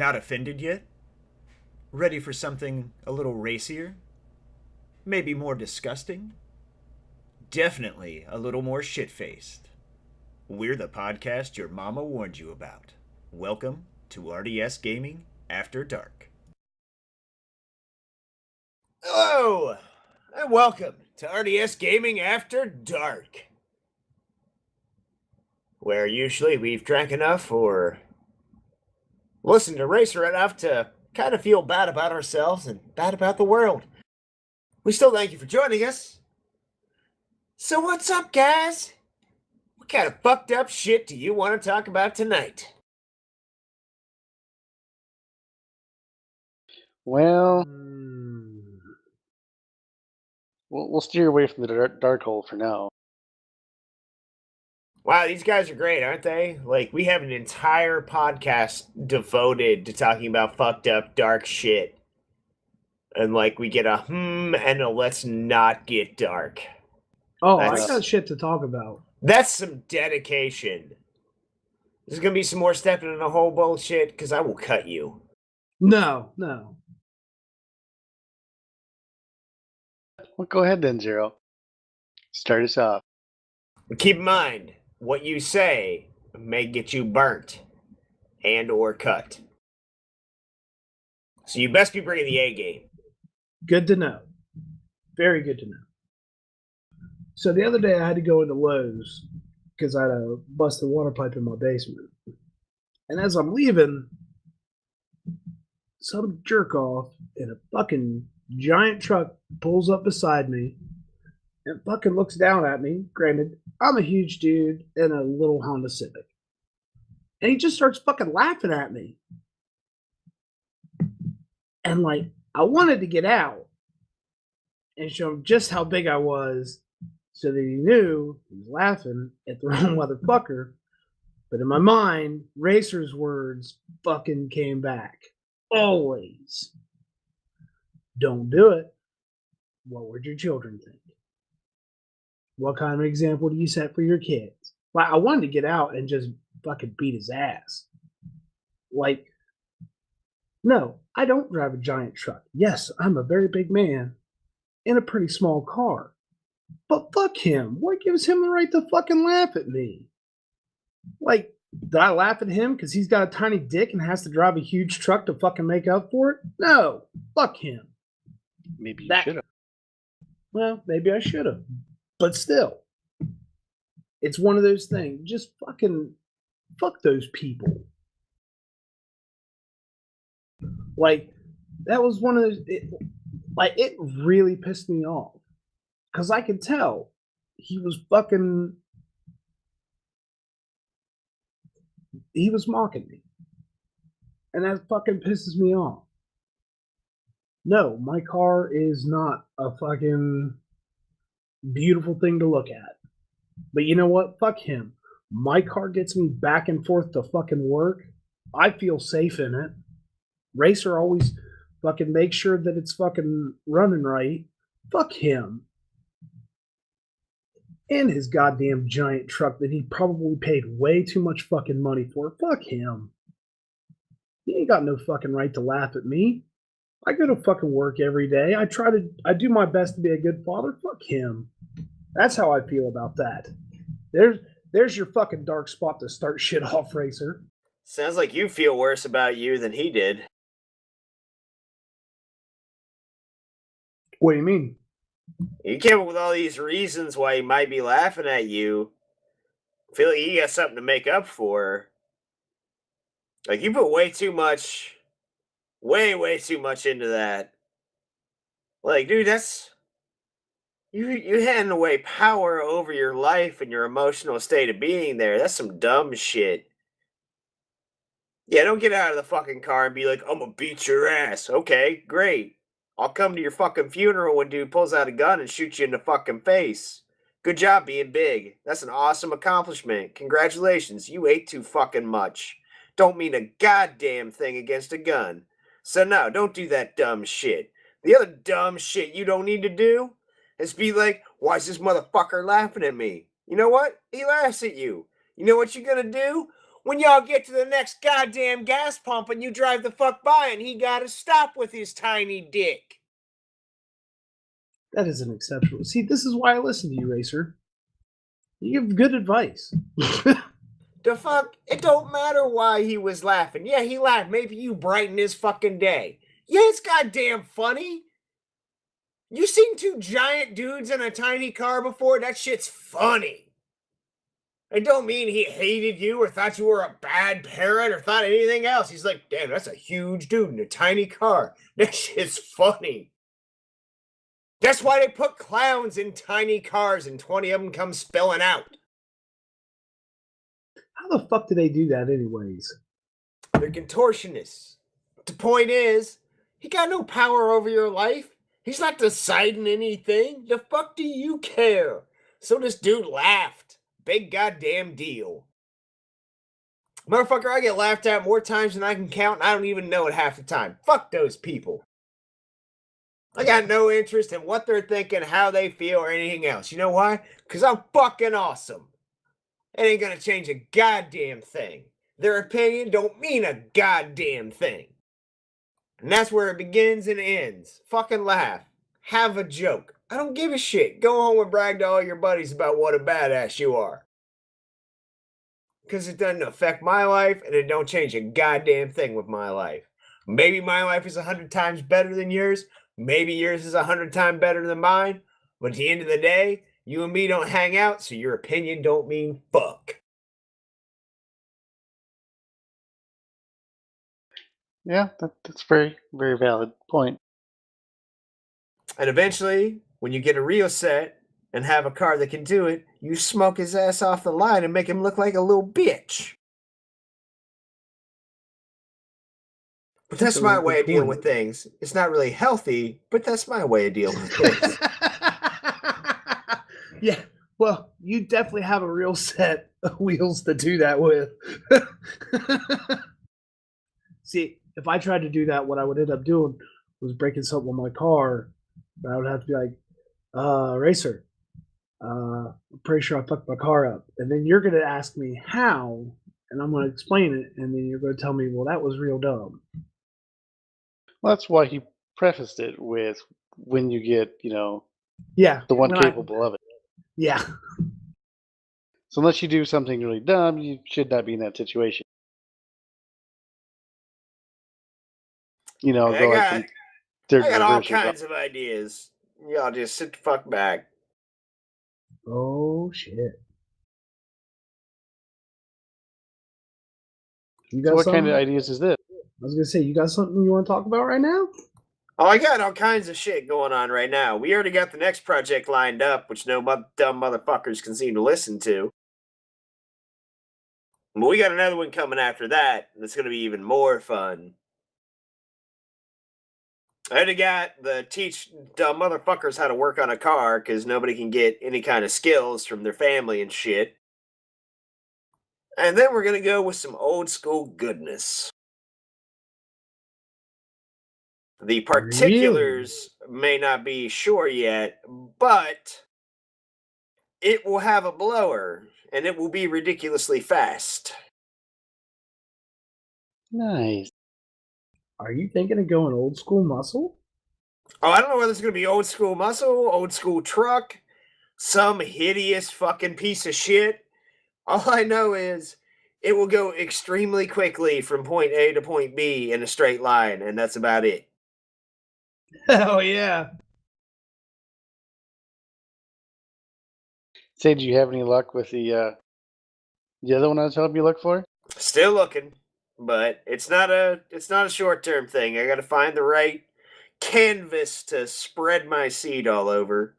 Not offended yet? Ready for something a little racier? Maybe more disgusting? Definitely a little more shit faced. We're the podcast your mama warned you about. Welcome to RDS Gaming After Dark. Hello, and welcome to RDS Gaming After Dark, where usually we've drank enough or listened to Racer enough to kind of feel bad about ourselves and bad about the world. We still thank you for joining us. So what's up, guys? What kind of fucked up shit do you want to talk about tonight? Well, we'll steer away from the dark hole for now. Wow, these guys are great, aren't they? Like, we have an entire podcast devoted to talking about fucked up, dark shit. And, like, we get a and a let's not get dark. Oh, I got shit to talk about. That's some dedication. There's gonna be some more stepping in the hole bullshit, because I will cut you. No. Well, go ahead then, Zero. Start us off. But keep in mind, what you say may get you burnt and or cut. So you best be bringing the A game. Good to know. Very good to know. So the other day I had to go into Lowe's because I had a busted water pipe in my basement. And as I'm leaving, some jerk off in a fucking giant truck pulls up beside me and fucking looks down at me. Granted, I'm a huge dude in a little Honda Civic. And he just starts fucking laughing at me. And like, I wanted to get out and show him just how big I was so that he knew he was laughing at the wrong motherfucker. But in my mind, Racer's words fucking came back. Always. Don't do it. What would your children think? What kind of example do you set for your kids? Like, I wanted to get out and just fucking beat his ass. Like, no, I don't drive a giant truck. Yes, I'm a very big man in a pretty small car. But fuck him. What gives him the right to fucking laugh at me? Like, did I laugh at him because he's got a tiny dick and has to drive a huge truck to fucking make up for it? No. Fuck him. Maybe you should have. Well, maybe I should have. But still, it's one of those things. Just fucking fuck those people. Like, that was one of those. It really pissed me off. Because I could tell he was fucking. He was mocking me. And that fucking pisses me off. No, my car is not a fucking beautiful thing to look at. But you know what? Fuck him. My car gets me back and forth to fucking work. I feel safe in it. Racer always fucking makes sure that it's fucking running right. Fuck him. And his goddamn giant truck that he probably paid way too much fucking money for. Fuck him. He ain't got no fucking right to laugh at me. I go to fucking work every day. I do my best to be a good father. Fuck him. That's how I feel about that. There's your fucking dark spot to start shit off, Racer. Sounds like you feel worse about you than he did. What do you mean? You came up with all these reasons why he might be laughing at you. I feel like he got something to make up for. Like, you put way too much into that. Like, dude, that's... You handing away power over your life and your emotional state of being there. That's some dumb shit. Yeah, don't get out of the fucking car and be like, I'm gonna beat your ass. Okay, great. I'll come to your fucking funeral when dude pulls out a gun and shoots you in the fucking face. Good job being big. That's an awesome accomplishment. Congratulations, you ate too fucking much. Don't mean a goddamn thing against a gun. So no, don't do that dumb shit. The other dumb shit you don't need to do is be like, why is this motherfucker laughing at me? You know what? He laughs at you. You know what you're gonna do? when y'all get to the next goddamn gas pump and you drive the fuck by and he gotta stop with his tiny dick. That isn't acceptable. See, this is why I listen to you, Racer. You give good advice. The fuck? It don't matter why he was laughing. Yeah, he laughed. Maybe you brighten his fucking day. Yeah, it's goddamn funny. You seen two giant dudes in a tiny car before? That shit's funny. It don't mean he hated you or thought you were a bad parent or thought anything else. He's like, damn, that's a huge dude in a tiny car. That shit's funny. That's why they put clowns in tiny cars and 20 of them come spilling out. How the fuck do they do that, anyways? They're contortionists. The point is, he got no power over your life. He's not deciding anything. The fuck do you care? So this dude laughed. Big goddamn deal. Motherfucker, I get laughed at more times than I can count, and I don't even know it half the time. Fuck those people. I got no interest in what they're thinking, how they feel, or anything else. You know why? Because I'm fucking awesome. It ain't gonna change a goddamn thing. Their opinion don't mean a goddamn thing. And that's where it begins and ends. Fucking laugh. Have a joke. I don't give a shit. Go home and brag to all your buddies about what a badass you are. Because it doesn't affect my life and it don't change a goddamn thing with my life. Maybe my life is 100 times better than yours. Maybe yours is 100 times better than mine. But at the end of the day, you and me don't hang out, so your opinion don't mean fuck. Yeah, that's very, very valid point. And eventually, when you get a real set and have a car that can do it, you smoke his ass off the line and make him look like a little bitch. But that's my way of dealing with things. It's not really healthy, but that's my way of dealing with things. Yeah, well, you definitely have a real set of wheels to do that with. See, if I tried to do that, what I would end up doing was breaking something on my car. I would have to be like, Racer, I'm pretty sure I fucked my car up. And then you're going to ask me how, and I'm going to explain it, and then you're going to tell me, well, that was real dumb. Well, that's why he prefaced it with when you get, Yeah. the one when capable of it. Yeah. So unless you do something really dumb, you should not be in that situation. Go like from third I got all reverse or something. kinds of ideas. Y'all just sit the fuck back. Oh, shit. You got So what something? kind of ideas is this? I was going to say, you got something you want to talk about right now? Oh, I got all kinds of shit going on right now. We already got the next project lined up, which no dumb motherfuckers can seem to listen to. But we got another one coming after that that's going to be even more fun. I already got the teach dumb motherfuckers how to work on a car because nobody can get any kind of skills from their family and shit. And then we're going to go with some old school goodness. The particulars may not be sure yet, but it will have a blower and it will be ridiculously fast. Nice. Are you thinking of going old school muscle? Oh, I don't know whether it's going to be old school muscle, old school truck, some hideous fucking piece of shit. All I know is it will go extremely quickly from point A to point B in a straight line, and that's about it. Hell yeah. Say, do you have any luck with the other one I was helping you look for? Still looking, but it's not a short-term thing. I got to find the right canvas to spread my seed all over.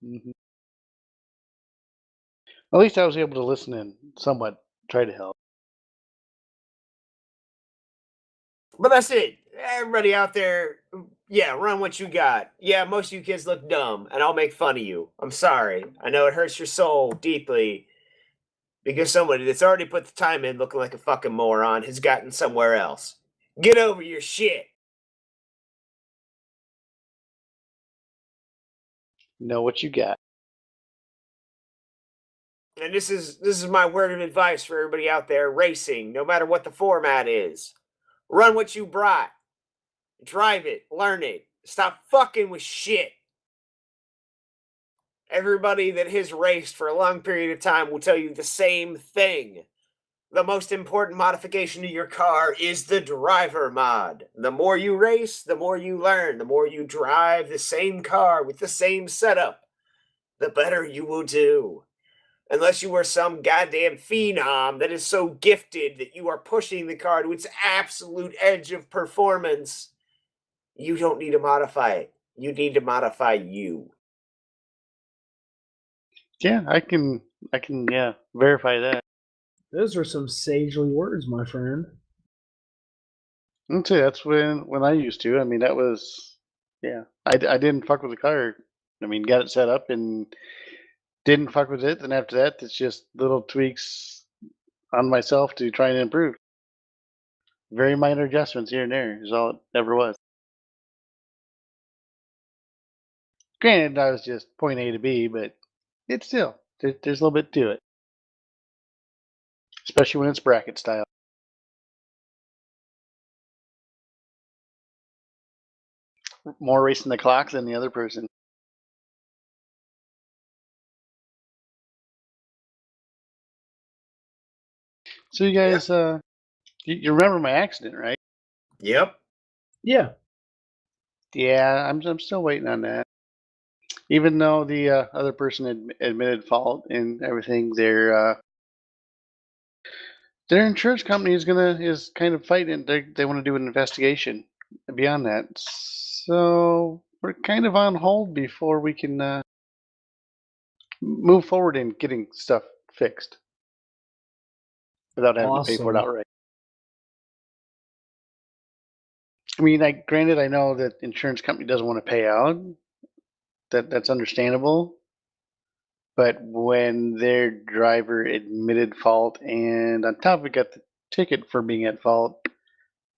Mm-hmm. At least I was able to listen and somewhat try to help. But that's it. Everybody out there, yeah, run what you got. Yeah, most of you kids look dumb, and I'll make fun of you. I'm sorry. I know it hurts your soul deeply because somebody that's already put the time in looking like a fucking moron has gotten somewhere else. Get over your shit. Know what you got. And this is my word of advice for everybody out there racing, no matter what the format is. Run what you brought. Drive it, learn it. Stop fucking with shit. Everybody that has raced for a long period of time will tell you the same thing. The most important modification to your car is the driver mod. The more you race, the more you learn. The more you drive the same car with the same setup, the better you will do. Unless you are some goddamn phenom that is so gifted that you are pushing the car to its absolute edge of performance, you don't need to modify it. You need to modify you. Yeah, I can verify that. Those are some sagely words, my friend. That's when I used to. I mean, that was I didn't fuck with the car. I mean, got it set up and didn't fuck with it. And after that, it's just little tweaks on myself to try and improve. Very minor adjustments here and there is all it ever was. Granted, I was just point A to B, but it's still there's a little bit to it, especially when it's bracket style. More racing the clock than the other person. So you guys, you remember my accident, right? Yep. Yeah. Yeah, I'm still waiting on that. Even though the other person admitted fault and everything, their insurance company is kind of fighting. They want to do an investigation beyond that. So we're kind of on hold before we can move forward in getting stuff fixed without having to pay for it Awesome. outright. I mean, granted, I know that the insurance company doesn't want to pay out. That's understandable. But when their driver admitted fault and on top of it got the ticket for being at fault,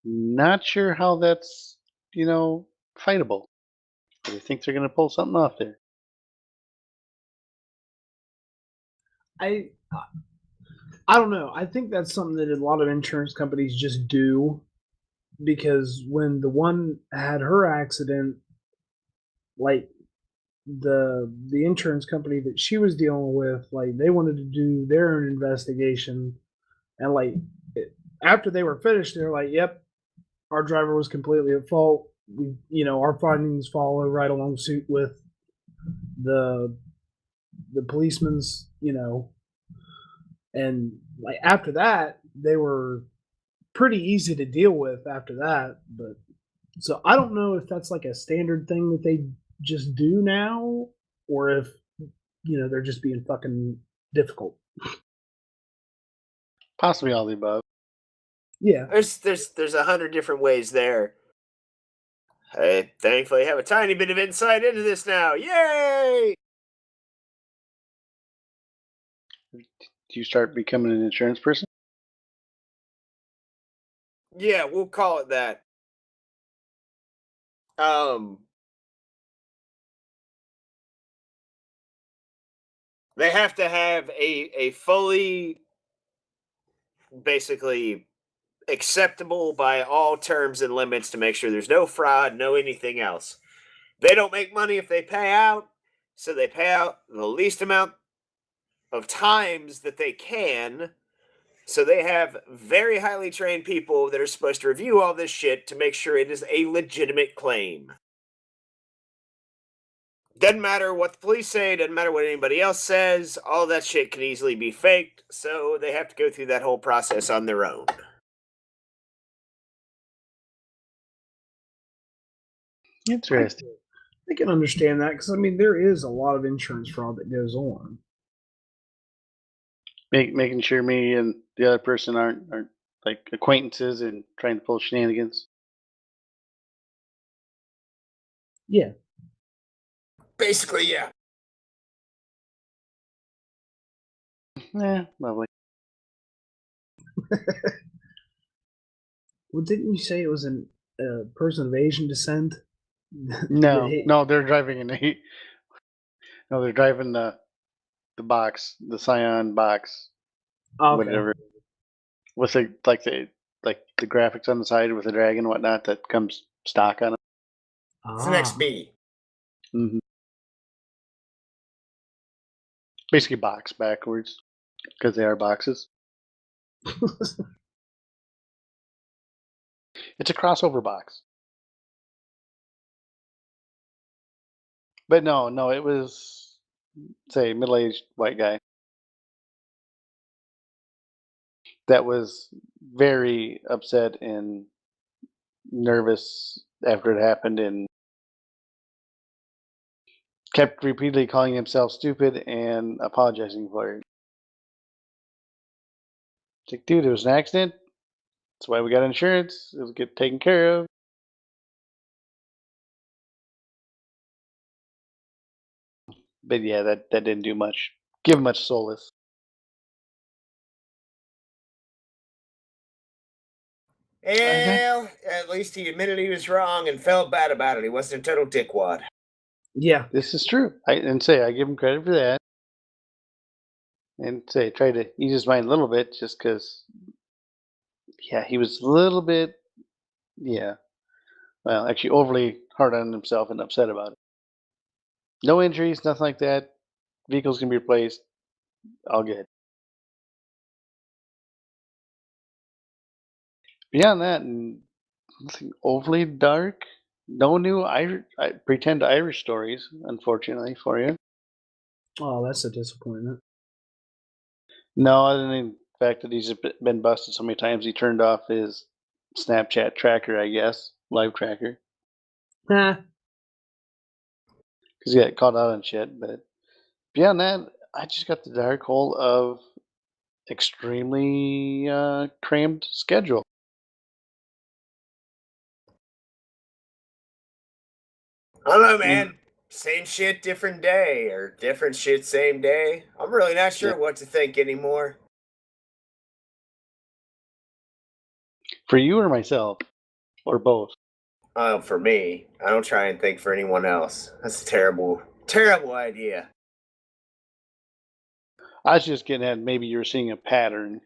not sure how that's, fightable. I think they're going to pull something off there. I I don't know. I think that's something that a lot of insurance companies just do because when the one had her accident, like the insurance company that she was dealing with, like they wanted to do their own investigation, and like after they were finished, they're like, "Yep, our driver was completely at fault. Our findings follow right along suit with the policeman's, and like after that, they were pretty easy to deal with after that. But so I don't know if that's like a standard thing that they just do now, or if they're just being fucking difficult. Possibly all the above. Yeah. There's 100 different ways there. I thankfully have a tiny bit of insight into this now. Yay! Do you start becoming an insurance person? Yeah, we'll call it that. They have to have a fully, basically acceptable by all terms and limits to make sure there's no fraud, no anything else. They don't make money if they pay out, so they pay out the least amount of times that they can. So they have very highly trained people that are supposed to review all this shit to make sure it is a legitimate claim. Doesn't matter what the police say, doesn't matter what anybody else says, all that shit can easily be faked, so they have to go through that whole process on their own. Interesting. I can understand that because I mean there is a lot of insurance fraud that goes on. Making sure me and the other person aren't like acquaintances and trying to pull shenanigans. Yeah. Basically, yeah. Yeah, lovely. Well, didn't you say it was a person of Asian descent? No, they're driving they're driving the box, the Scion box, Okay. whatever, with the graphics on the side with the dragon and whatnot that comes stock on it. It's an XB. Mm-hmm. Basically, box backwards because they are boxes. It's a crossover box. But no, it was, say, middle-aged white guy that was very upset and nervous after it happened and kept repeatedly calling himself stupid and apologizing for it. It's like, dude, it was an accident. That's why we got insurance. It'll get taken care of. But yeah, that didn't do much. Give much solace. Well, at least he admitted he was wrong and felt bad about it. He wasn't a total dickwad. Yeah. This is true. I give him credit for that. And try to ease his mind a little bit just because, yeah, he was a little bit, yeah, well, actually overly hard on himself and upset about it. No injuries, nothing like that. Vehicles can be replaced. All good. Beyond that, nothing overly dark. No new pretend Irish stories, unfortunately for you. Oh, that's a disappointment. No, other than the fact that he's been busted so many times, he turned off his Snapchat tracker, I guess, live tracker, Nah. because he got caught out on shit. But beyond that, I just got the dark hole of extremely crammed schedule. I don't know, man. Same shit, different day, or different shit, same day. I'm really not sure what to think anymore. For you or myself, or both? For me, I don't try and think for anyone else. That's a terrible, terrible idea. I was just getting at maybe you're seeing a pattern.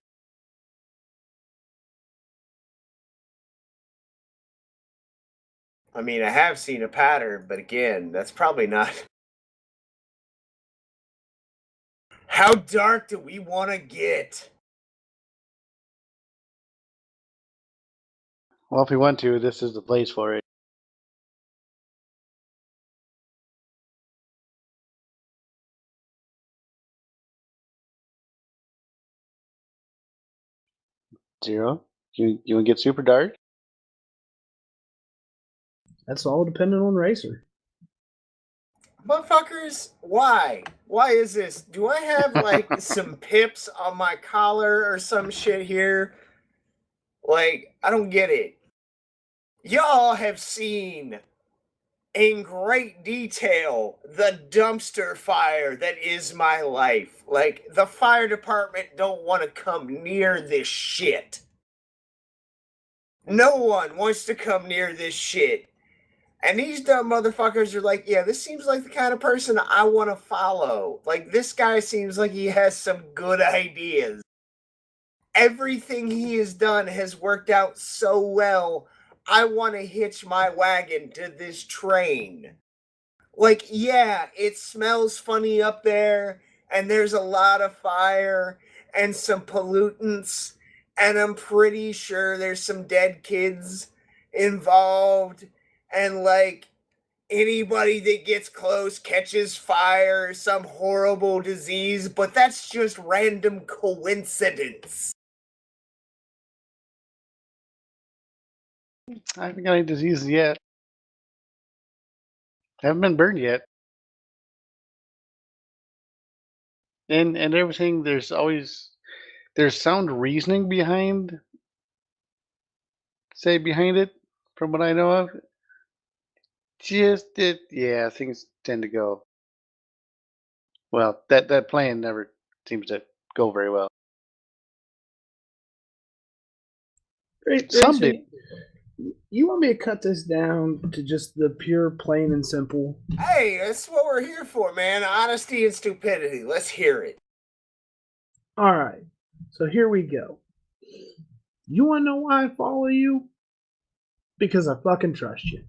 I mean, I have seen a pattern, but again, that's probably not. How dark do we want to get? Well, if we want to, this is the place for it. Zero? You want to get super dark? That's all dependent on Racer. Motherfuckers, why? Why is this? Do I have like some pips on my collar or some shit here? Like, I don't get it. Y'all have seen in great detail the dumpster fire that is my life. Like, the fire department don't want to come near this shit. No one wants to come near this shit. And these dumb motherfuckers are like, yeah, this seems like the kind of person I want to follow. Like, this guy seems like he has some good ideas. Everything he has done has worked out so well. I want to hitch my wagon to this train. Like, yeah, it smells funny up there, and there's a lot of fire and some pollutants, and I'm pretty sure there's some dead kids involved, and like anybody that gets close catches fire or some horrible disease, but that's just random coincidence. I haven't got any diseases yet. I haven't been burned yet. And everything, there's sound reasoning behind it, from what I know of. Yeah, things tend to go well. That plan never seems to go very well. Some do. You want me to cut this down to just the pure, plain and simple? Hey, that's what we're here for, man. Honesty and stupidity. Let's hear it. All right. So here we go. You want to know why I follow you? Because I fucking trust you.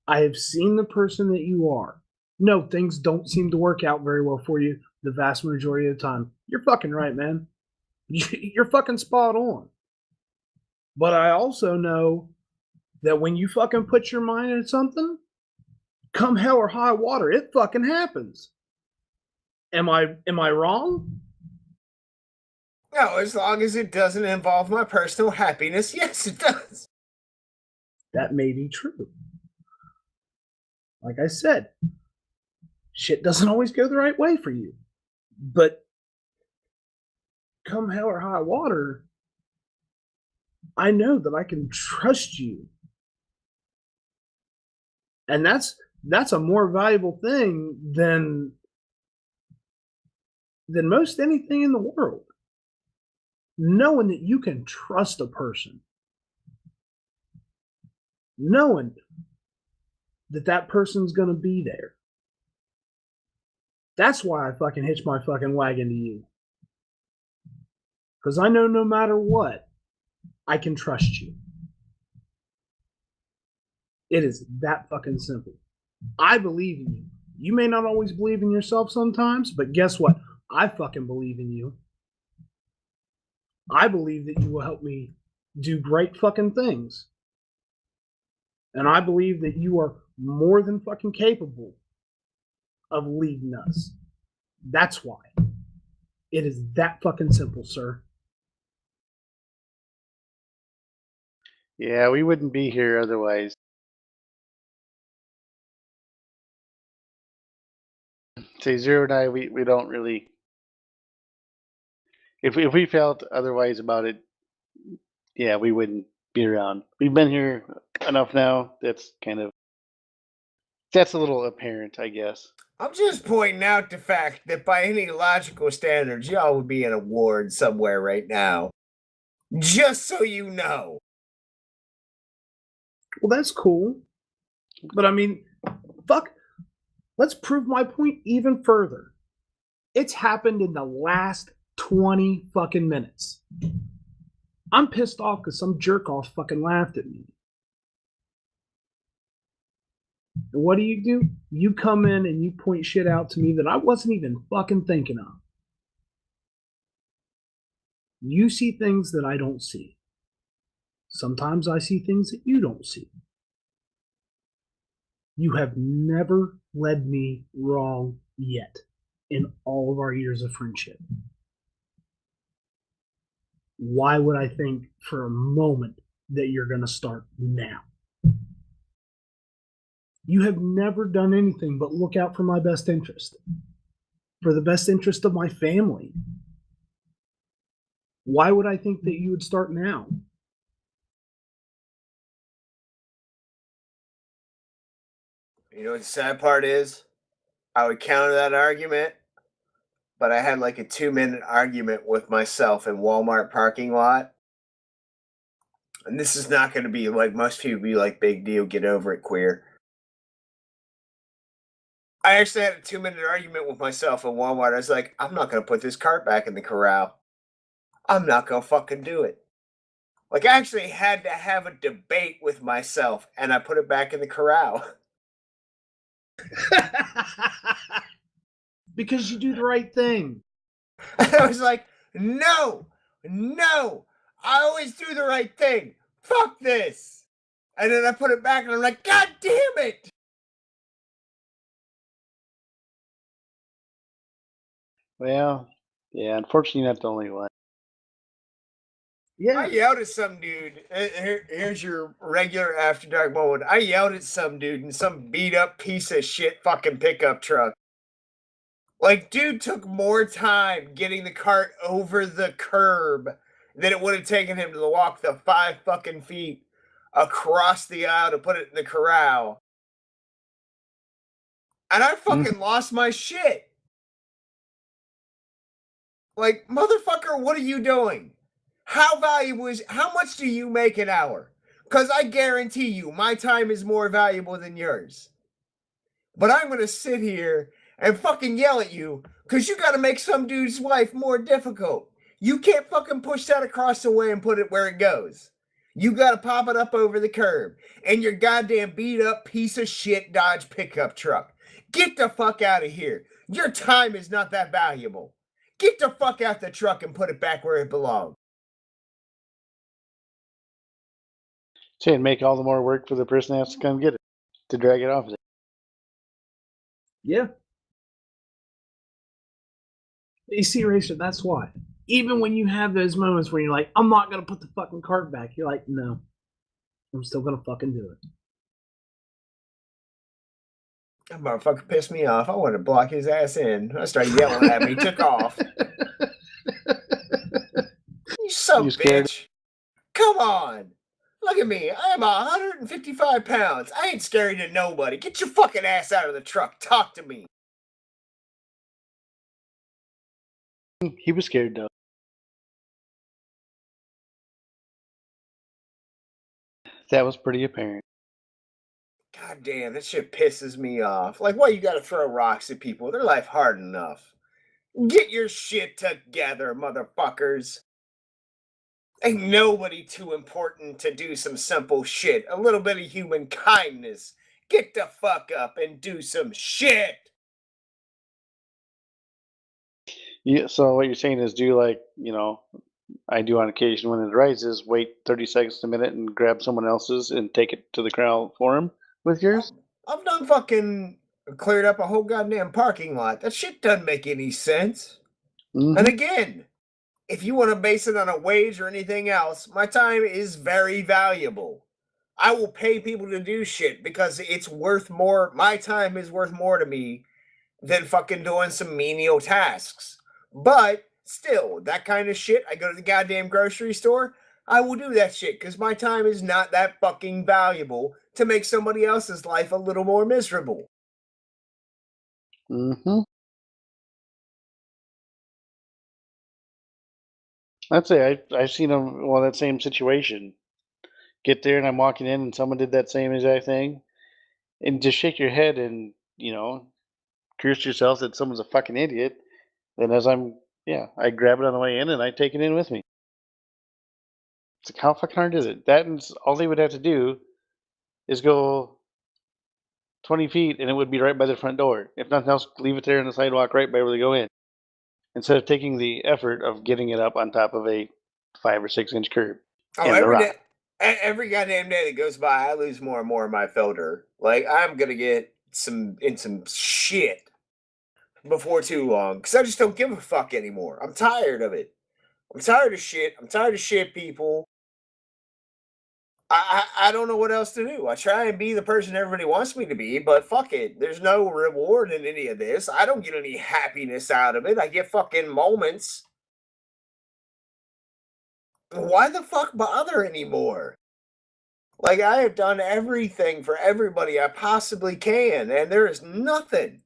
I have seen the person that you are. No, things don't seem to work out very well for you the vast majority of the time. You're fucking right, man. You're fucking spot on. But I also know that when you fucking put your mind into something, come hell or high water, it fucking happens. Am I wrong? No, as long as it doesn't involve my personal happiness, yes, it does. That may be true. Like I said, shit doesn't always go the right way for you. But come hell or high water, I know that I can trust you. And that's a more valuable thing than most anything in the world. Knowing that you can trust a person. Knowing that that person's going to be there. That's why I fucking hitch my fucking wagon to you. Because I know no matter what, I can trust you. It is that fucking simple. I believe in you. You may not always believe in yourself sometimes, but guess what? I fucking believe in you. I believe that you will help me do great fucking things. And I believe that you are more than fucking capable of leading us. That's why. It is that fucking simple, sir. Yeah, we wouldn't be here otherwise. Say Zero and I, we don't really. If we felt otherwise about it, yeah, we wouldn't be around. We've been here enough now. That's a little apparent, I guess. I'm just pointing out the fact that by any logical standards, y'all would be in a ward somewhere right now. Just so you know. Well, that's cool. But I mean, fuck. Let's prove my point even further. It's happened in the last 20 fucking minutes. I'm pissed off because some jerk off fucking laughed at me. And what do? You come in and you point shit out to me that I wasn't even fucking thinking of. You see things that I don't see. Sometimes I see things that you don't see. You have never led me wrong yet in all of our years of friendship. Why would I think for a moment that you're going to start now? You have never done anything but look out for my best interest, for the best interest of my family. Why would I think that you would start now? You know what the sad part is? I would counter that argument, but I had like a 2-minute argument with myself in Walmart parking lot. And this is not going to be like most people be like, big deal, get over it, queer. I actually had a 2-minute argument with myself in Walmart. I was like, I'm not going to put this cart back in the corral. I'm not going to fucking do it. Like, I actually had to have a debate with myself, and I put it back in the corral. Because you do the right thing. I was like, no, I always do the right thing. Fuck this. And then I put it back, and I'm like, God damn it. Well, yeah, unfortunately, not the only one. Yeah. I yelled at some dude. Here's your regular After Dark moment. I yelled at some dude in some beat up piece of shit fucking pickup truck. Like, dude took more time getting the cart over the curb than it would have taken him to walk the 5 fucking feet across the aisle to put it in the corral. And I fucking lost my shit. Like, motherfucker, what are you doing? How valuable is, how much do you make an hour? Because I guarantee you my time is more valuable than yours. But I'm going to sit here and fucking yell at you because you got to make some dude's life more difficult. You can't fucking push that across the way and put it where it goes. You got to pop it up over the curb in your goddamn beat up piece of shit Dodge pickup truck. Get the fuck out of here. Your time is not that valuable. Get the fuck out the truck and put it back where it belongs. Say, and make all the more work for the person that has to come get it to drag it off. Yeah. AC Racer, that's why. Even when you have those moments where you're like, I'm not going to put the fucking cart back, you're like, no, I'm still going to fucking do it. That motherfucker pissed me off. I wanted to block his ass in. I started yelling at me. He took off. You son You of a scared? bitch. Come on. Look at me. I am 155 pounds. I ain't scary to nobody. Get your fucking ass out of the truck. Talk to me. He was scared though. That was pretty apparent. God damn, that shit pisses me off. Like, why you gotta throw rocks at people? Their life hard enough. Get your shit together, motherfuckers. Ain't nobody too important to do some simple shit. A little bit of human kindness. Get the fuck up and do some shit. Yeah. So what you're saying is, do like I do on occasion when it rises, wait 30 seconds to a minute and grab someone else's and take it to the crowd for him with yours. I've done fucking cleared up a whole goddamn parking lot. That shit doesn't make any sense. Mm-hmm. And again, if you want to base it on a wage or anything else, my time is very valuable. I will pay people to do shit because it's worth more. My time is worth more to me than fucking doing some menial tasks. But still, that kind of shit, I go to the goddamn grocery store, I will do that shit because my time is not that fucking valuable to make somebody else's life a little more miserable. Mm-hmm. I'd say I've seen them. Well, that same situation. Get there and I'm walking in and someone did that same exact thing, and just shake your head and curse yourself that someone's a fucking idiot. Then as I grab it on the way in and I take it in with me. It's like, how fucking hard is it? That and all they would have to do is go 20 feet and it would be right by the front door. If nothing else, leave it there on the sidewalk right by where they go in. Instead of taking the effort of getting it up on top of a 5 or 6 inch curb Oh, and the rock. every goddamn day that goes by, I lose more and more of my filter. Like, I'm gonna get some shit before too long because I just don't give a fuck anymore. I'm tired of it. I'm tired of shit. I'm tired of shit people. I don't know what else to do. I try and be the person everybody wants me to be, but fuck it. There's no reward in any of this. I don't get any happiness out of it. I get fucking moments. Why the fuck bother anymore? Like, I have done everything for everybody I possibly can, and there is nothing.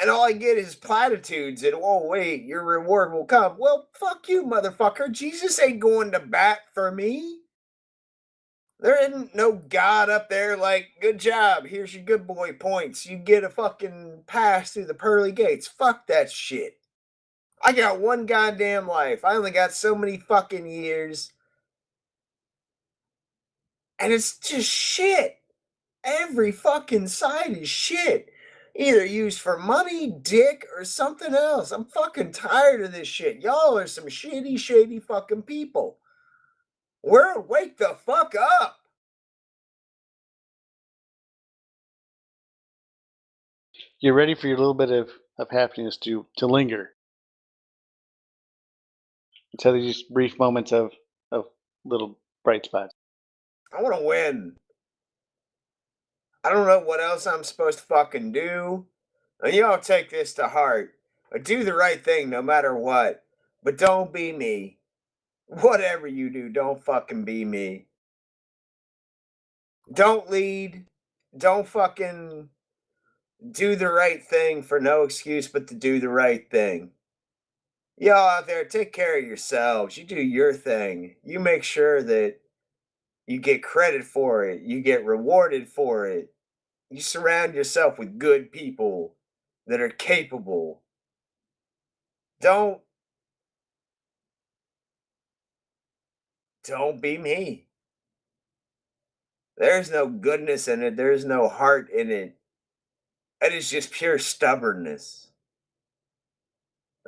And all I get is platitudes and, oh, wait, your reward will come. Well, fuck you, motherfucker. Jesus ain't going to bat for me. There isn't no God up there like, good job, here's your good boy points. You get a fucking pass through the pearly gates. Fuck that shit. I got one goddamn life. I only got so many fucking years. And it's just shit. Every fucking side is shit. Either used for money, dick, or something else. I'm fucking tired of this shit. Y'all are some shitty, shady fucking people. Wake the fuck up. You're ready for your little bit of happiness to linger. Instead of these brief moments of little bright spots. I want to win. I don't know what else I'm supposed to fucking do. And y'all take this to heart. Do the right thing no matter what. But don't be me. Whatever you do, don't fucking be me. Don't lead. Don't fucking do the right thing for no excuse but to do the right thing. Y'all out there, take care of yourselves. You do your thing. You make sure that you get credit for it. You get rewarded for it. You surround yourself with good people that are capable. Don't don't be me. There's no goodness in it. There's no heart in it. It is just pure stubbornness.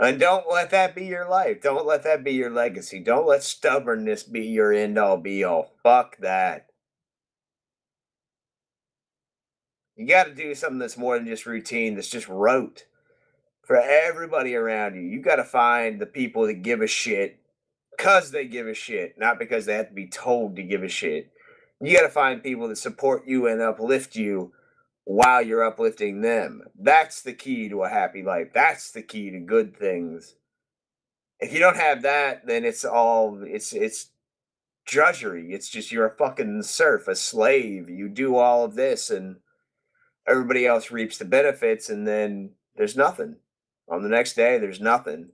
And don't let that be your life. Don't let that be your legacy. Don't let stubbornness be your end all be all. Fuck that. You got to do something that's more than just routine, that's just rote for everybody around you. You got to find the people that give a shit because they give a shit, not because they have to be told to give a shit. You got to find people that support you and uplift you while you're uplifting them. That's the key to a happy life. That's the key to good things. If you don't have that, then it's drudgery. It's just you're a fucking serf, a slave. You do all of this and everybody else reaps the benefits and then there's nothing. On the next day, there's nothing.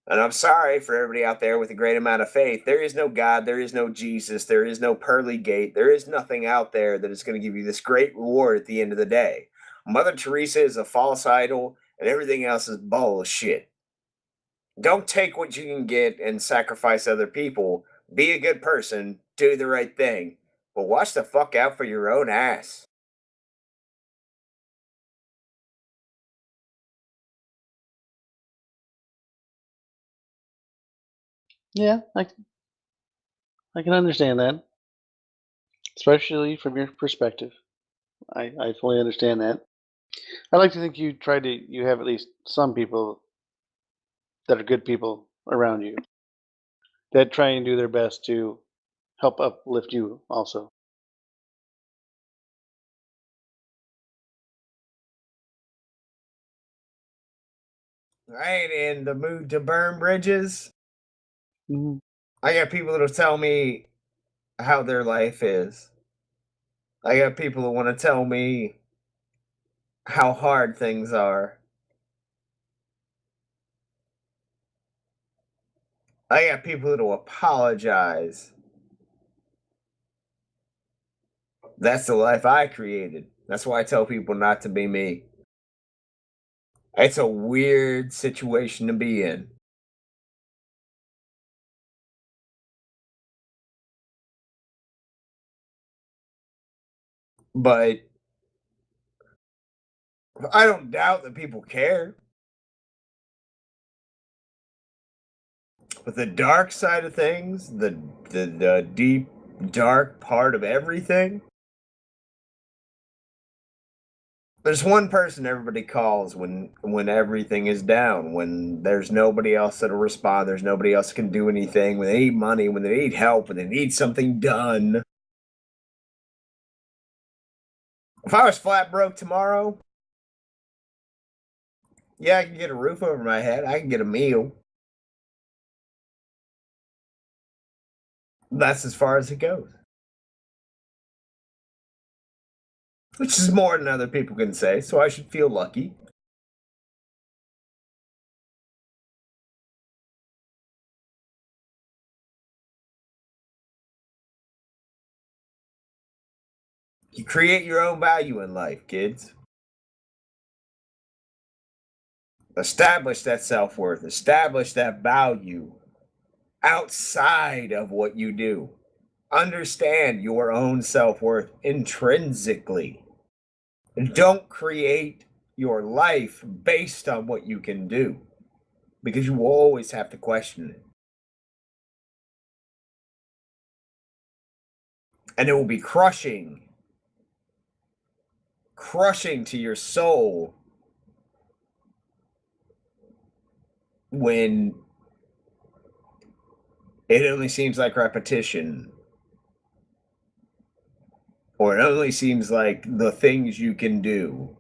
And I'm sorry for everybody out there with a great amount of faith. There is no God, there is no Jesus, there is no pearly gate, there is nothing out there that is going to give you this great reward at the end of the day. Mother Teresa is a false idol, and everything else is bullshit. Don't take what you can get and sacrifice other people. Be a good person, do the right thing, but watch the fuck out for your own ass. Yeah, I can understand that, especially from your perspective. I fully understand that. I like to think you have at least some people that are good people around you that try and do their best to help uplift you also. I ain't in the mood to burn bridges. Mhm. I got people that'll tell me how their life is. I got people that want to tell me how hard things are. I got people that'll apologize. That's the life I created. That's why I tell people not to be me. It's a weird situation to be in. But I don't doubt that people care. But the dark side of things, the deep dark part of everything, there's one person everybody calls when everything is down, when there's nobody else that'll respond, there's nobody else can do anything, when they need money, when they need help, when they need something done. If I was flat broke tomorrow, yeah, I can get a roof over my head, I can get a meal. That's as far as it goes. Which is more than other people can say, so I should feel lucky. You create your own value in life, kids. Establish that self worth, establish that value outside of what you do. Understand your own self worth intrinsically. Don't create your life based on what you can do because you will always have to question it. And it will be crushing to your soul when it only seems like repetition or it only seems like the things you can do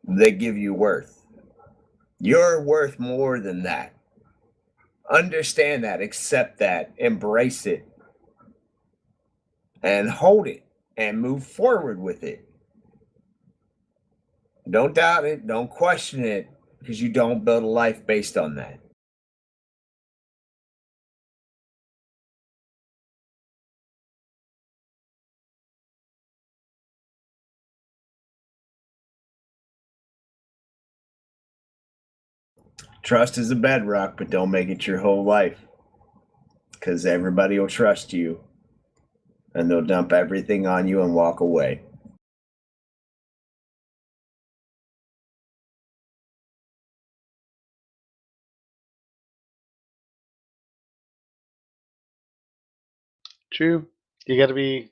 that give you worth. You're worth more than that. Understand that, accept that, embrace it, and hold it and move forward with it. Don't doubt it, don't question it. because you don't build a life based on that. Trust is a bedrock, but don't make it your whole life. Because everybody will trust you and they'll dump everything on you and walk away. True. You got to be.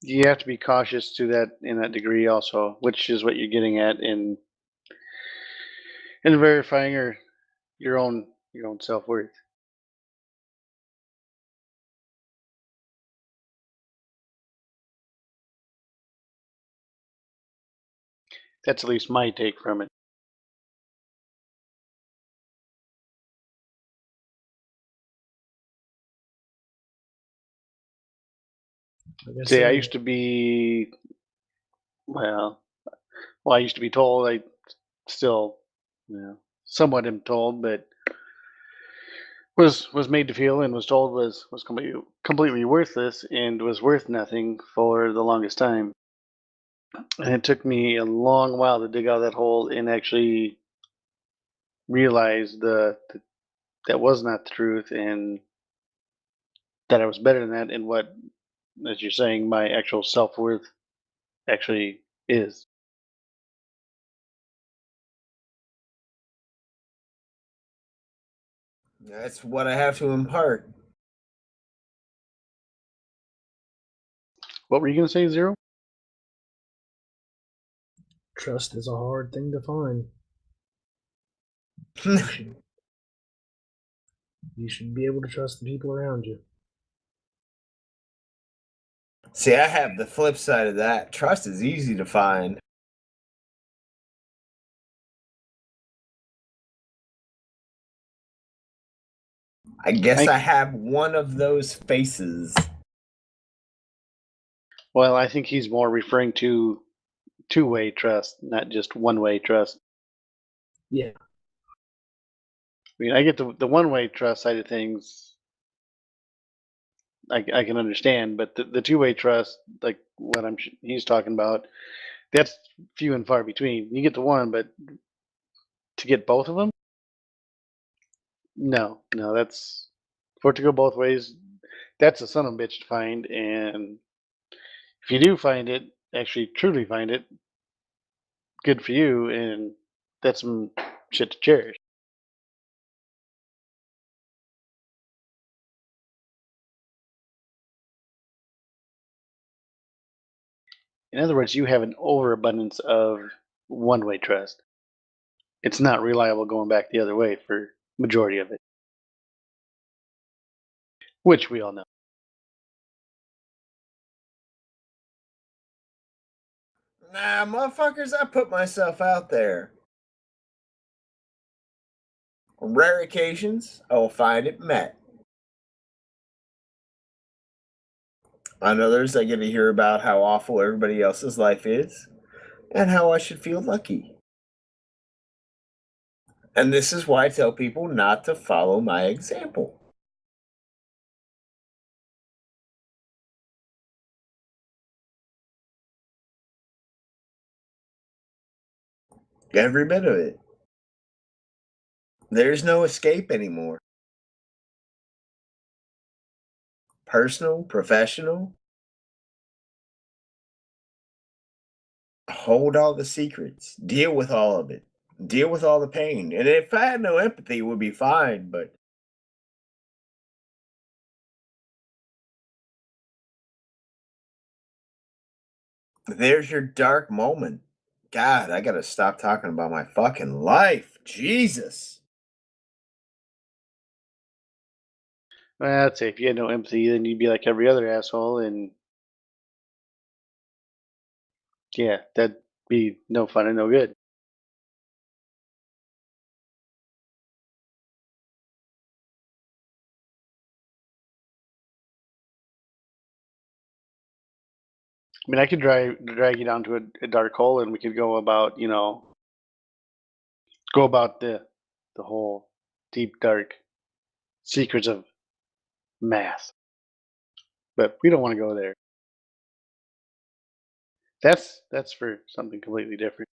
You have to be cautious to that in that degree also, which is what you're getting at in verifying your own self worth. That's at least my take from it. See, I used to be well. I used to be told. I still, somewhat am told, but was made to feel and was told was completely worthless and was worth nothing for the longest time. And it took me a long while to dig out of that hole and actually realize that was not the truth and that I was better than that and what, as you're saying, my actual self worth actually is. That's what I have to impart. What were you gonna say, Zero? Trust is a hard thing to find. You should be able to trust the people around you. See, I have the flip side of that. Trust is easy to find. I guess I have one of those faces. Well, I think he's more referring to two-way trust, not just one-way trust. Yeah. I mean, I get the one-way trust side of things. I can understand, but the two-way trust, like what he's talking about, that's few and far between. You get the one, but to get both of them, no, that's for it to go both ways. That's a son of a bitch to find, and if you do find it, actually truly find it, good for you, and that's some shit to cherish. In other words, you have an overabundance of one-way trust. It's not reliable going back the other way for majority of it, which we all know. Nah, motherfuckers, I put myself out there. On rare occasions, I will find it met. On others, I get to hear about how awful everybody else's life is and how I should feel lucky. And this is why I tell people not to follow my example. Every bit of it. There's no escape anymore. Personal, professional, hold all the secrets, deal with all of it, deal with all the pain. And if I had no empathy, it would be fine, but there's your dark moment. God, I gotta stop talking about my fucking life. Jesus. Well, I'd say if you had no empathy, then you'd be like every other asshole, and yeah, that'd be no fun and no good. I mean, I could drag you down to a dark hole, and we could go about, go about the whole deep dark secrets of math. But we don't want to go there. That's for something completely different.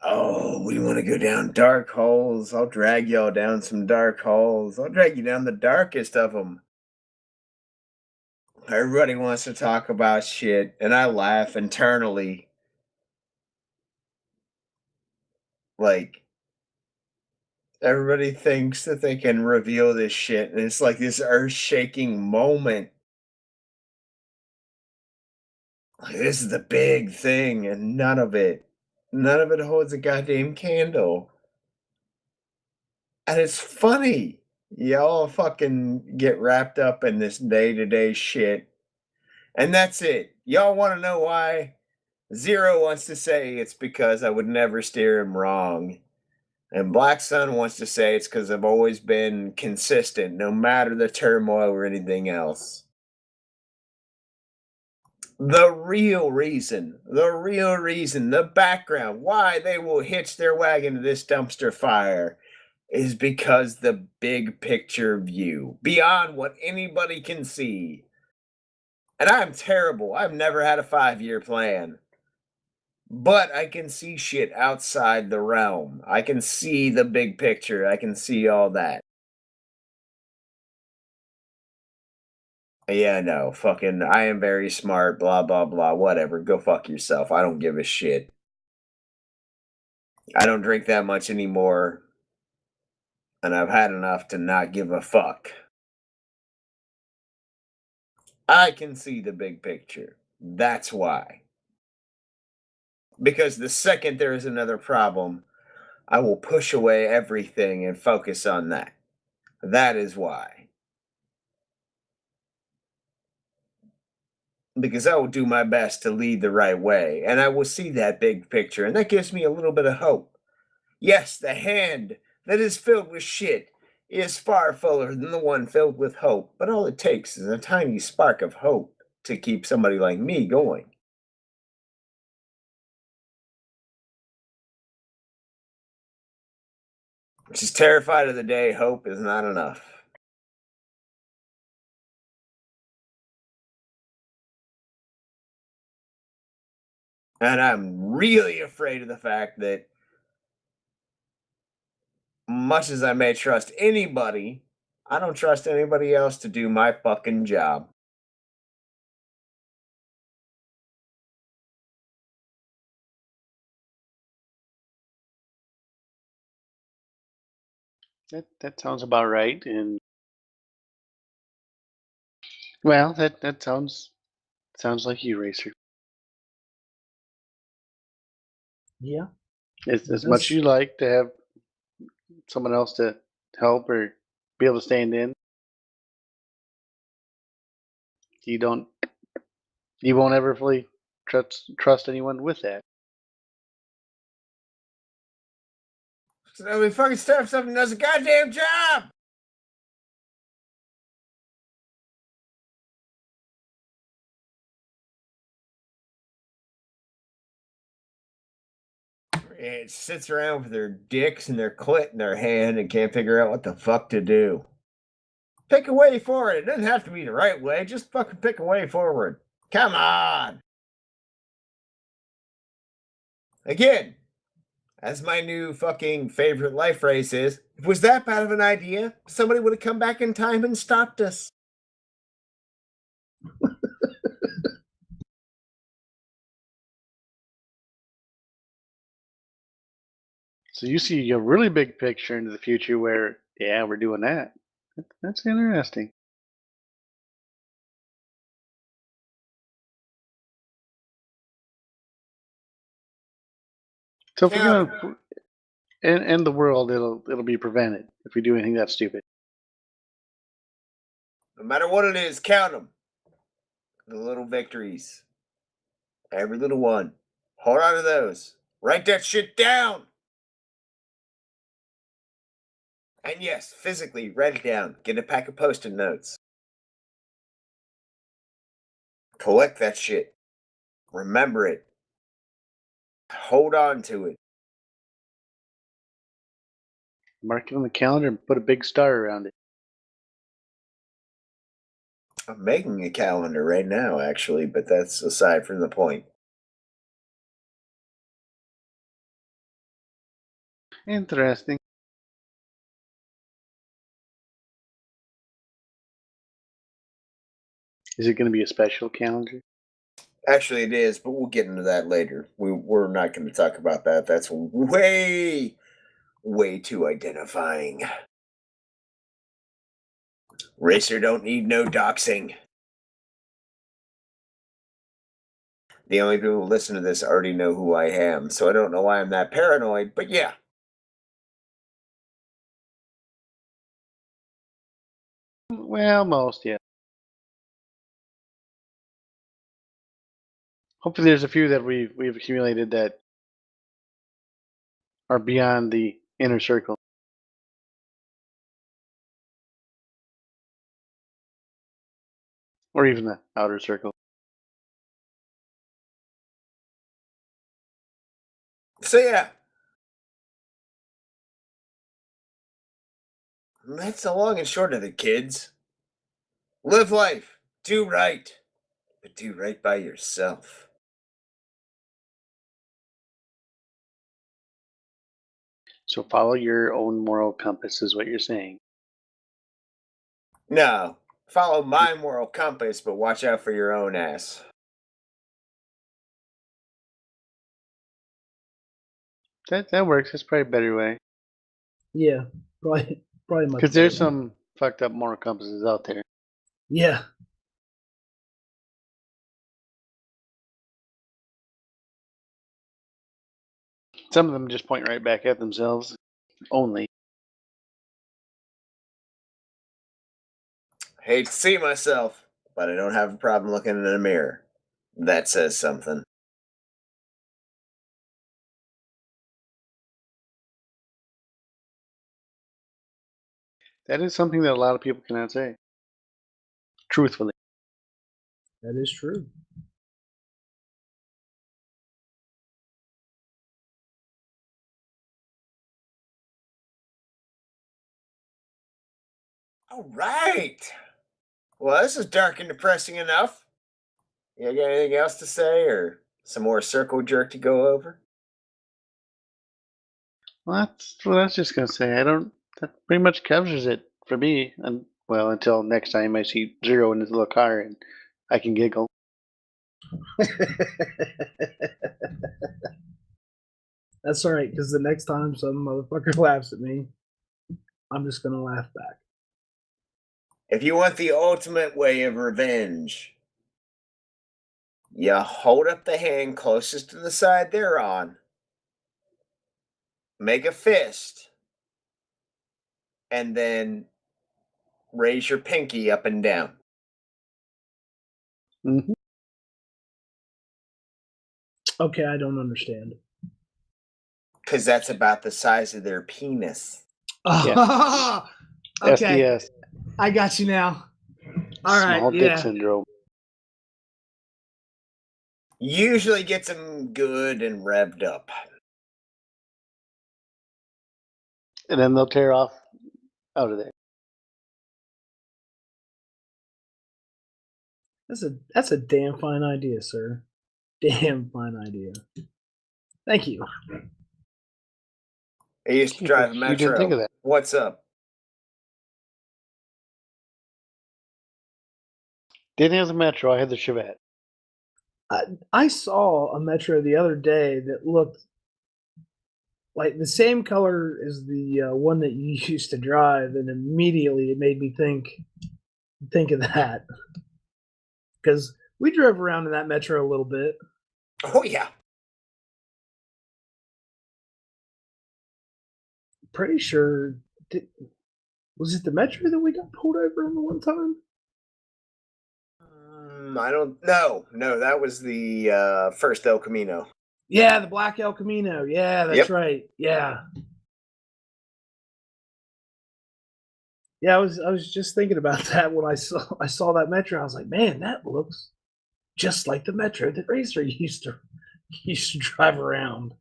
Oh, we want to go down dark holes. I'll drag y'all down some dark holes. I'll drag you down the darkest of them. Everybody wants to talk about shit, and I laugh internally. Like, everybody thinks that they can reveal this shit, and it's like this earth shaking moment. Like, this is the big thing, and none of it holds a goddamn candle. And it's funny. Y'all fucking get wrapped up in this day to day shit. And that's it. Y'all want to know why? Zero wants to say it's because I would never steer him wrong. And Black Sun wants to say it's because I've always been consistent, no matter the turmoil or anything else. The real reason, the background, why they will hitch their wagon to this dumpster fire is because the big picture view, beyond what anybody can see. And I'm terrible. I've never had a 5-year plan. But I can see shit outside the realm. I can see the big picture. I can see all that. Yeah, no, fucking, I am very smart, blah, blah, blah, whatever. Go fuck yourself. I don't give a shit. I don't drink that much anymore, and I've had enough to not give a fuck. I can see the big picture. That's why. Because the second there is another problem, I will push away everything and focus on that. That is why. Because I will do my best to lead the right way, and I will see that big picture, and that gives me a little bit of hope. Yes, the hand that is filled with shit is far fuller than the one filled with hope, but all it takes is a tiny spark of hope to keep somebody like me going. Just terrified of the day hope is not enough. And I'm really afraid of the fact that, much as I may trust anybody, I don't trust anybody else to do my fucking job. That sounds about right. And well, that sounds like you, Racer. Yeah. As much as you like to have someone else to help or be able to stand in, you don't you won't ever fully trust anyone with that. So now we fucking steps up and does a goddamn job. It sits around with their dicks and their clit in their hand and can't figure out what the fuck to do. Pick a way forward. It doesn't have to be the right way. Just fucking pick a way forward. Come on. Again, as my new fucking favorite life phrase is, if it was that bad of an idea, somebody would have come back in time and stopped us. So you see a really big picture into the future where, yeah, we're doing that. That's interesting. So if we're Count 'em. gonna end the world, it'll be prevented if we do anything that's stupid. No matter what it is, count them. The little victories. Every little one. Hold on to those. Write that shit down. And yes, physically write it down. Get a pack of post-it notes. Collect that shit. Remember it. Hold on to it. Mark it on the calendar and put a big star around it. I'm making a calendar right now, actually, but that's aside from the point. Interesting. Is it going to be a special calendar? Actually, it is, but we'll get into that later. We're not going to talk about that. That's way, way too identifying. Racer don't need no doxing. The only people who listen to this already know who I am, so I don't know why I'm that paranoid, but yeah. Well, most, yeah. Hopefully, there's a few that we've accumulated that are beyond the inner circle, or even the outer circle. So yeah. That's the long and short of it, kids. Live life. Do right. But do right by yourself. So follow your own moral compass, is what you're saying. No. Follow my moral compass, but watch out for your own ass. That works. That's probably a better way. Yeah, probably much. Because there's better. some fucked up moral compasses out there. Yeah. Some of them just point right back at themselves only. Hate to see myself, but I don't have a problem looking in a mirror. That says something. That is something that a lot of people cannot say. Truthfully. That is true. All right. Well, this is dark and depressing enough. You got anything else to say, or some more circle jerk to go over? Well, that's what I was just gonna say. I don't. That pretty much covers it for me. And well, until next time I see Zero in his little car and I can giggle. That's all right, because the next time some motherfucker laughs at me, I'm just gonna laugh back. If you want the ultimate way of revenge, you hold up the hand closest to the side they're on, make a fist, and then raise your pinky up and down. Hmm. Okay, I don't understand. Because that's about the size of their penis. Okay, SDS, I got you now. All right, small dick syndrome. Usually gets them good and revved up. And then they'll tear off out of there. That's a damn fine idea, sir. Damn fine idea. Thank you. I used to Yeah, drive a but you didn't think of Metro. that. What's up? Didn't have the Metro. I had the Chevette. I saw a Metro the other day that looked like the same color as the one that you used to drive, and immediately it made me think of that, because we drove around in that Metro a little bit. Oh, yeah. Pretty sure, was it the Metro that we got pulled over in the one time? I don't know. No, that was the first El Camino. Yeah, the black El Camino. Yeah, that's Yep. right. Yeah. Yeah, I was just thinking about that when I saw that Metro. I was like, man, that looks just like the Metro that Racer used to drive around.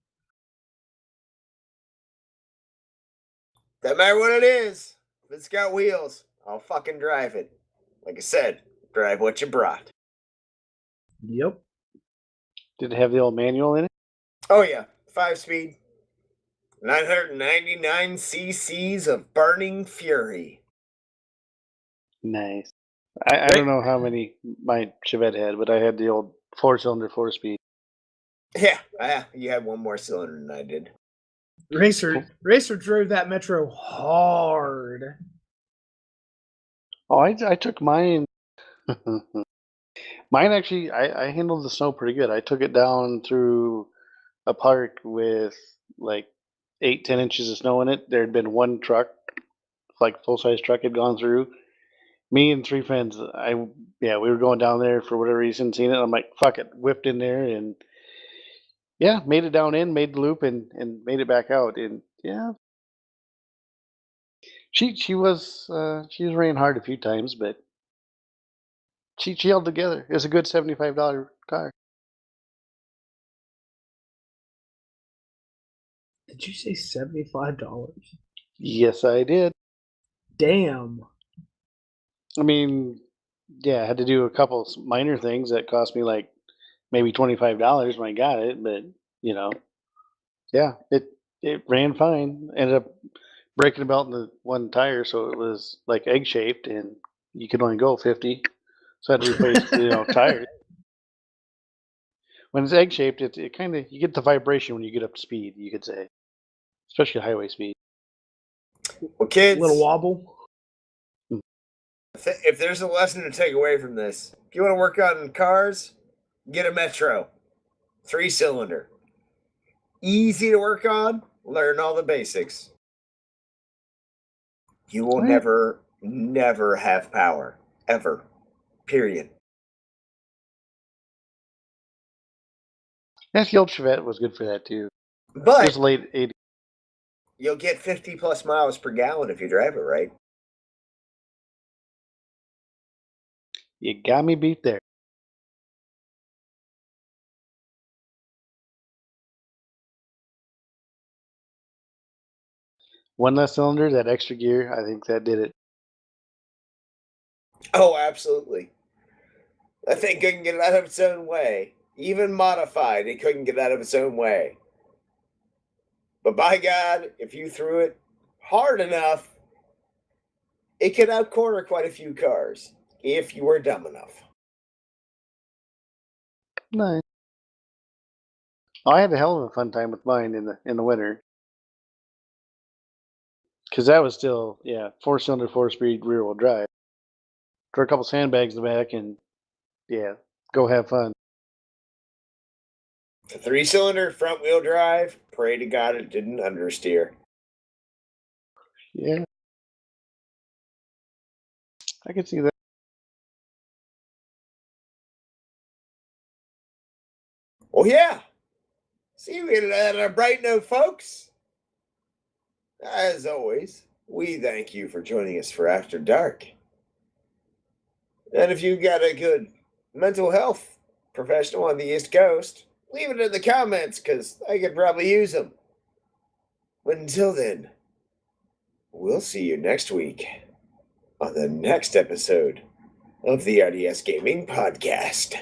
No matter what it is, if it's got wheels, I'll fucking drive it. Like I said, drive what you brought. Yep. Did it have the old manual in it? Oh yeah, 5-speed, 999 cc's of burning fury. Nice. I don't know how many my Chevette had, but I had the old 4-cylinder 4-speed. Yeah, you had one more cylinder than I did. Racer drove that Metro hard. Oh, I took mine. Mine actually, I handled the snow pretty good. I took it down through a park with like 8-10 inches of snow in it. There had been one truck, like full size truck, had gone through. Me and 3 friends, we were going down there for whatever reason, seen it. I'm like, fuck it, whipped in there and yeah, made it down in, made the loop and made it back out. And yeah, she was ran hard a few times, but she held together. It was a good $75 car. Did you say $75? Yes, I did. Damn. I mean, yeah, I had to do a couple minor things that cost me like maybe $25 when I got it, but you know, yeah, it ran fine. Ended up breaking about in the one tire, so it was like egg shaped, and you could only go 50. So I had to replace tires. When it's egg shaped, it kind of you get the vibration when you get up to speed. You could say, especially highway speed. Well, kids, Little wobble. if there's a lesson to take away from this, if you want to work on cars, get a Metro, 3-cylinder. Easy to work on. Learn all the basics. You will never have power. Ever. Period. Yes, the old Chevette was good for that too. It But was late 80s. you'll get 50 plus miles per gallon if you drive it right. You got me beat there. One less cylinder, that extra gear, I think that did it. Oh, absolutely. That thing couldn't get out of its own way. Even modified, it couldn't get out of its own way. But by God, if you threw it hard enough, it could outcorner quite a few cars if you were dumb enough. Nice. Oh, I had a hell of a fun time with mine in the winter. Because that was still, 4-cylinder, 4-speed rear wheel drive. Throw a couple sandbags in the back and, yeah, go have fun. A 3-cylinder front wheel drive, pray to God it didn't understeer. Yeah. I could see that. Well, yeah. See, we had a bright note, folks. As always, we thank you for joining us for After Dark. And if you got a good mental health professional on the East Coast, leave it in the comments because I could probably use them. But until then, we'll see you next week on the next episode of the RDS Gaming Podcast.